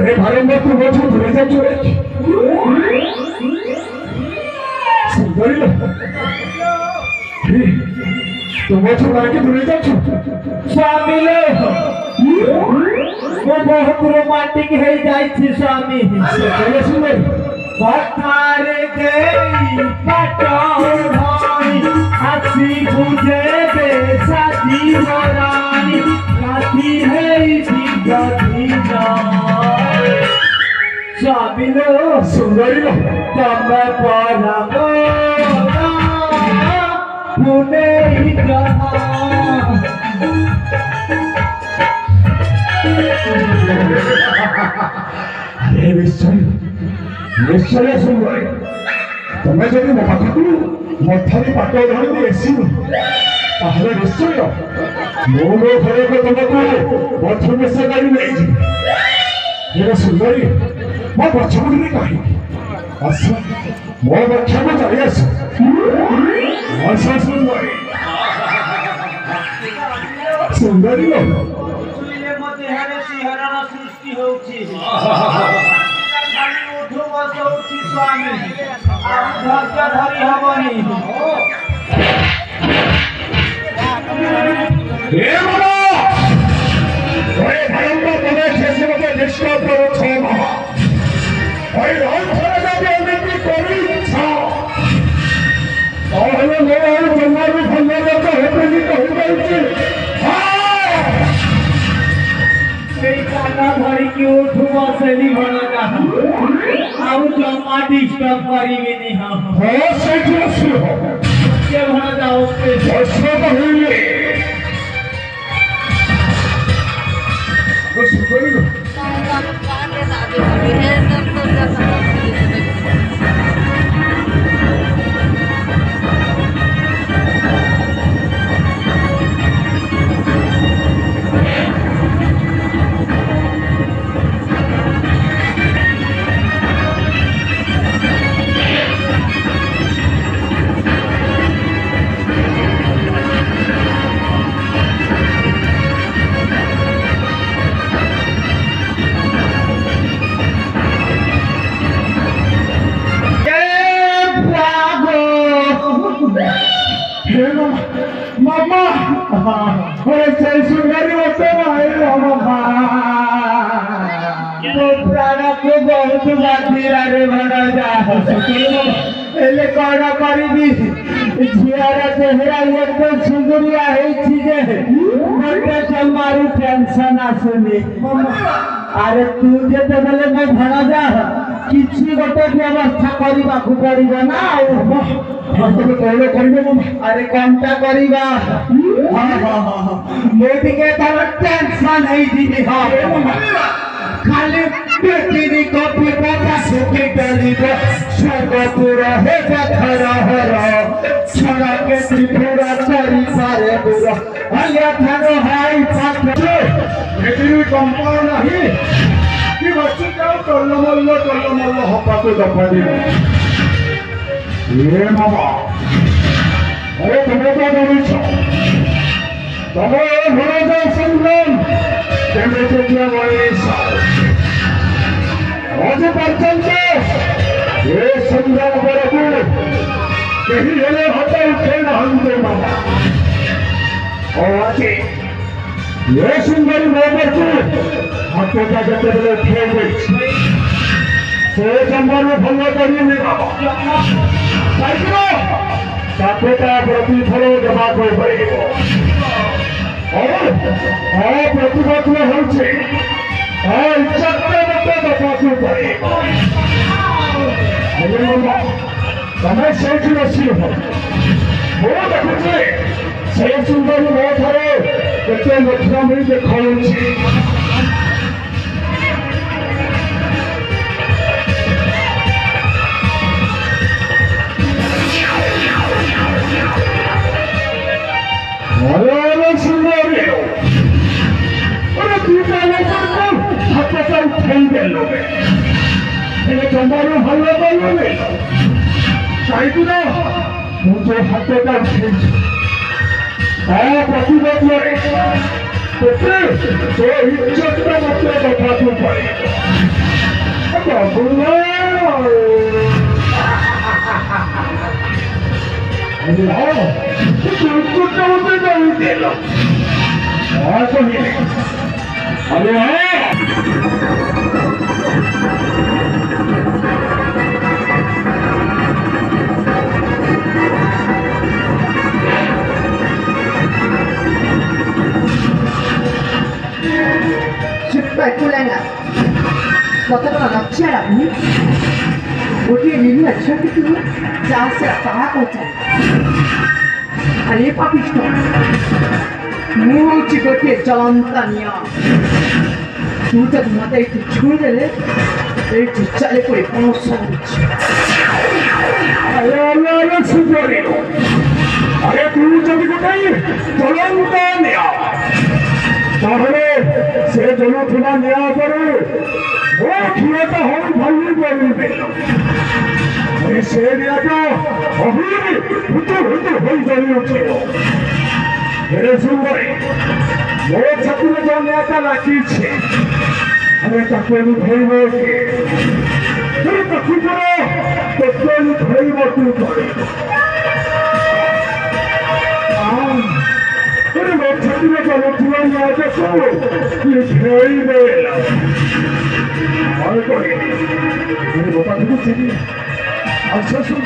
अरे भारत तू बोझो धुले जा चुरे सुंदरी तू बोझो लाके धुले जा स्वामी लो वो बहुत रोमांटिक है जाई थी स्वामी चले सुंदर पथारे गई पटौरानी हंसी बुझे दे साथी रानी काठी है दीना स्वामी लो सुंदरी लो तब पाना पुणे ही जहाँ अरे निश्चय सुंदरी तुम्हें जब मथाकू मथारी पाट धरती एसिनु ताहले निश्चय मो घरे को तुमको मथ मिशा गाड़ी नहीं ये सुंदरी मो पछपड़ी कहीं आस मो रक्षा को चली आस सुंदरी सुंदरी लो ये मते हरे सिहरण सृष्टि होउची खाली उठो बसौची स्वामी आ धैर्य धरि हबनी हे बाबा ओए भयंकर तने कैसे मते निष्ठा करो छे बाबा ओए राम भरे जाबे उन्नति करी छा और हमें नो और जंगल में फलने का होते नहीं कहीं गई हां सेई काना धरी की उठो बसली भला जा आउ जमा डिस्टर्ब करिवे नहीं हां हो सेठ हो के भला जाओ पे वर्षों तो हुई बस करो मामा अरे चल सुंदरी होते भाई मामा तो प्राण को बहुत बाती रे भरा जा एले कौन करिबी झियारा चेहरा एकदम सुंदरिया है चीजे मते जमारू टेंशन आसुनी अरे तू जेते बेले मैं भरा जा किछि गोटे व्यवस्था करिबा को पड़िबो ना हस्तके कहले करिबे अरे कामटा करिबा हां मोटी के तर टेंशन है दीदी हां खाली बेटी कॉपी पता सुखी गली पे पूरा है खरा हरा छड़ा के त्रिपुरा चारी सारे पूरा हलिया थानो हाई पात्र बेटी कंपाउंड नहीं कि बच्चे का टल्लो मल्लो हपा तो दफा दी ये मामा अरे तुम्हें तो नहीं छो तुम्हें भूल जाओ संगम तुम्हें तो क्या बोले आज पर्यंत ये संग्राम करबो कहीं हेले हटा उठे नहंते मामा और आज ये सुंदरी मोहब्बत को हाथों का जब बदले फेर गई से जंगल में भंग करिए मेरा साइकिलो साथों का प्रतिफल जमा कोई पड़ेगा ପ୍ରତିବଦଳ ହେଉଛି ଇଚ୍ଛାତ୍ମକ ଦେବାକୁ ପଡ଼େ। ତମେ ସେଇଠି ବସି ରହ। ମୁଁ ଦେଖୁଛି ସେ ସୁନ୍ଦରୀ ମୋ ଠାରେ କେତେ ମଧୁରମୟୀ ଦେଖାଉଛି। सुंदरी हाथ उठाई देलो जमारू भल कलुनि कहीं मुझे हाथटा उठे प्रतिबद्ध तो इज्जत मत देखा पड़े কতটা লক্ষ্য আপনি গোটিয়ে নিলি আচ্ছা কিন্তু যা সে তাহা করছেন আরে পাপিষ্ট ମୁଁ ହଉଛି ଗୋଟିଏ ଜଳନ୍ତା ନିଆଁ ତୁ ଯଦି ମତେ ଏଇଠି ଛୁଇଁଦେଲେ ଏଇଠି ଚାଲି ପଡ଼ି ପଣସ ଆରେ ତୁ ଯଦି ଗୋଟେ ଜଳନ୍ତା ନିଆଁ ତାହେଲେ ସେ ଜଳୁଥିବା ନିଆଁ ଉପରେ ମୋ କ୍ଷୀରଟା ହଉ ଭାଲି କରିବେ ସେ ନିଆଁଟା ଅଭିନୀ ଭୂତ ହୋଇ ଚାଲିଅଛି। मेरे सुंदरी मो छाती में जो नेता लागी छे हमें तके धरबो के फिर तकी करो तो कोन धरबो तू करे अरे मो छाती में जो नेता लागे को ये धरई देला और कोई मेरे बाबा को चली अच्छा सुन